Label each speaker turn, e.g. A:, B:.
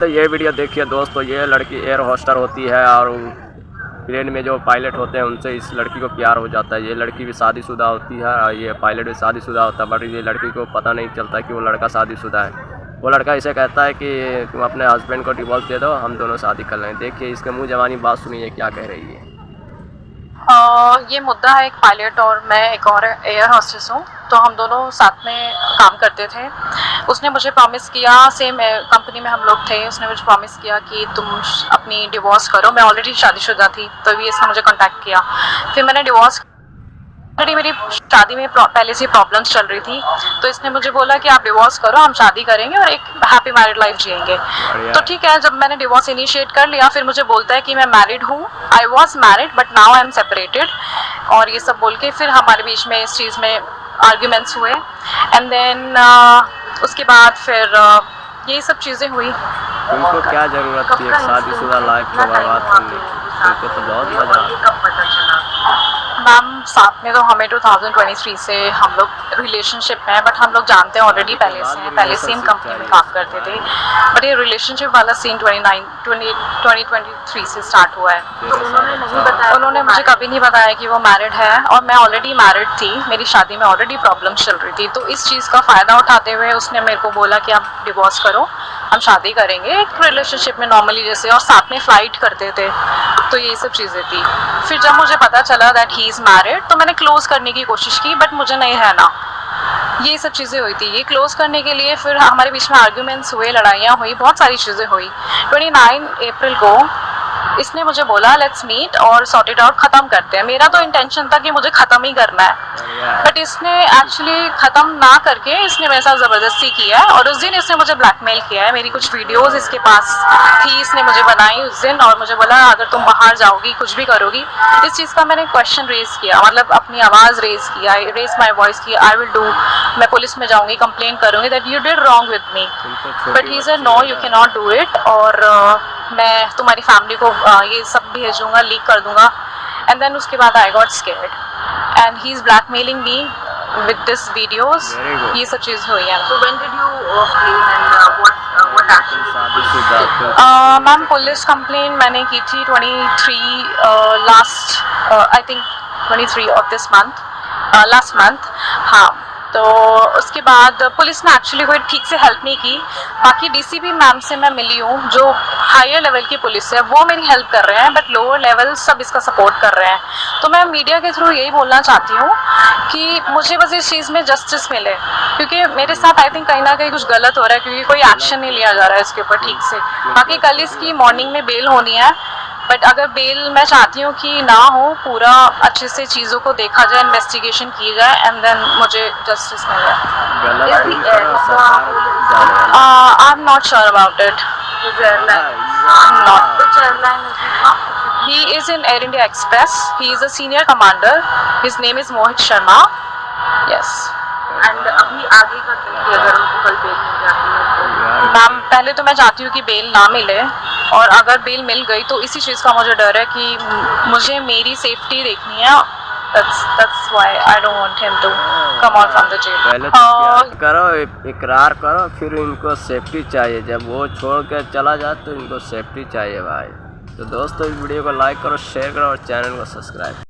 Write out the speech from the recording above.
A: तो ये वीडियो देखिए दोस्तों, ये लड़की एयर होस्टर होती है और प्लेन में जो पायलट होते हैं उनसे इस लड़की को प्यार हो जाता है। ये लड़की भी शादीशुदा होती है और ये पायलट भी शादीशुदा होता है, बट ये लड़की को पता नहीं चलता कि वो लड़का शादीशुदा है। वो लड़का इसे कहता है कि तुम अपने हस्बैंड को डिवोर्स दे दो, हम दोनों शादी कर लें। देखिए इसके मुँह जवानी बात सुनिए क्या कह रही है।
B: ये मुद्दा है एक पायलट और मैं एक और एयर होस्टेस हूँ, तो हम दोनों साथ में काम करते थे। उसने मुझे प्रॉमिस किया, सेम कंपनी में हम लोग थे, उसने मुझे प्रॉमिस किया कि तुम अपनी डिवोर्स करो। मैं ऑलरेडी शादीशुदा थी तभी इसने मुझे कांटेक्ट किया। फिर मैंने डिवोर्स, ऑलरेडी मेरी शादी में पहले से प्रॉब्लम्स चल रही थी, तो इसने मुझे बोला कि आप डिवोर्स करो, हम शादी करेंगे और एक हैप्पी मैरिड लाइफ जिएंगे। तो ठीक है, जब मैंने डिवोर्स इनिशिएट कर लिया, फिर मुझे बोलता है कि मैं मैरिड हूँ, I was married but now I am separated, और ये सब बोल के फिर हमारे बीच में इस चीज़ में आर्ग्यूमेंट्स हुए। एंड देन उसके बाद फिर यही सब चीज़ें हुई।
A: तुमको क्या ज़रूरत थी एक शादीशुदा लाइफ को बर्बाद करने की? तुमको तो बहुत मजा।
B: मैम साथ में तो हमें 2023 से हम लोग रिलेशनशिप में हैं, बट हम लोग जानते हैं ऑलरेडी पहले सेम कंपनी में काम करते थे, बट ये रिलेशनशिप वाला सीन 2023 से स्टार्ट हुआ है। तो उन्होंने मुझे कभी नहीं बताया कि वो मैरिड है, और मैं ऑलरेडी मैरिड थी, मेरी शादी में ऑलरेडी प्रॉब्लम चल रही थी। तो इस चीज़ का फ़ायदा उठाते हुए उसने मेरे को बोला कि आप डिवोर्स करो, हम शादी करेंगे एक रिलेशनशिप में नॉर्मली जैसे, और साथ में फ़्लाइट करते थे। तो ये सब चीज़ें थी। फिर जब मुझे पता चला दैट ही इज़ मैरिड, तो मैंने क्लोज़ करने की कोशिश की, बट मुझे नहीं रहना। ये सब चीज़ें हुई थी। ये क्लोज़ करने के लिए फिर हमारे बीच में आर्ग्यूमेंट्स हुए, लड़ाइयाँ हुई, बहुत सारी चीज़ें हुई। 29 अप्रैल को इसने मुझे बोला लेट्स मीट और सॉर्ट इट आउट, ख़त्म करते हैं। मेरा तो इंटेंशन था कि मुझे ख़त्म ही करना है, बट इसने एक्चुअली ख़त्म ना करके इसने मेरे साथ ज़बरदस्ती किया है। और उस दिन इसने मुझे ब्लैकमेल किया है। मेरी कुछ वीडियोस इसके पास थी, इसने मुझे बनाई उस दिन, और मुझे बोला अगर तुम बाहर जाओगी, कुछ भी करोगी। इस चीज़ का मैंने क्वेश्चन रेज़ किया, मतलब अपनी आवाज़ रेज़ किया, रेज़ माई वॉइस की, आई विल डू, मैं पुलिस में जाऊँगी, कंप्लेन करूँगी that you did wrong with me, but he said no you can not do it, और मैं तुम्हारी फैमिली को ये सब भेजूंगा, लीक कर दूंगा। एंड देन उसके बाद I got scared and he is blackmailing me with this videos. ये सब चीज़ हुई है।
C: So when did you flee and what action?
B: Ma'am police complain मैंने की थी 23 last I think 23 of this month, last month. हाँ, तो उसके बाद पुलिस ने एक्चुअली कोई ठीक से हेल्प नहीं की। बाकी डीसीपी मैम से मैं मिली हूँ, जो हायर लेवल की पुलिस है, वो मेरी हेल्प कर रहे हैं, बट लोअर लेवल सब इसका सपोर्ट कर रहे हैं। तो मैं मीडिया के थ्रू यही बोलना चाहती हूँ कि मुझे बस इस चीज़ में जस्टिस मिले, क्योंकि मेरे साथ आई थिंक कहीं ना कहीं कुछ गलत हो रहा है, क्योंकि कोई एक्शन नहीं लिया जा रहा है इसके ऊपर ठीक से। बाकी कल इसकी मॉर्निंग में बेल होनी है, बट अगर बेल मैं चाहती हूँ कि ना हो, पूरा अच्छे से चीज़ों को देखा जाए, इन्वेस्टिगेशन की जाए, एंड देन मुझे जस्टिस मिले। I am not sure about it. He is in Air India Express. He is a senior commander. His name is Mohit Sharma. Yes.
C: And अभी आगे का कि अगर उनको कल बेल मिल जाती है तो?
B: मैम पहले तो मैं चाहती हूँ कि बेल ना मिले, और अगर बेल मिल गई तो इसी चीज़ का मुझे डर है कि मुझे मेरी सेफ्टी देखनी है। That's why I don't want him to come out from the jail.
A: पहले तो प्यार करो, इकरार करो, फिर इनको सेफ्टी चाहिए। जब वो छोड़ कर चला जाए तो इनको सेफ्टी चाहिए भाई। तो दोस्तों इस वीडियो को लाइक करो, शेयर करो और चैनल को सब्सक्राइब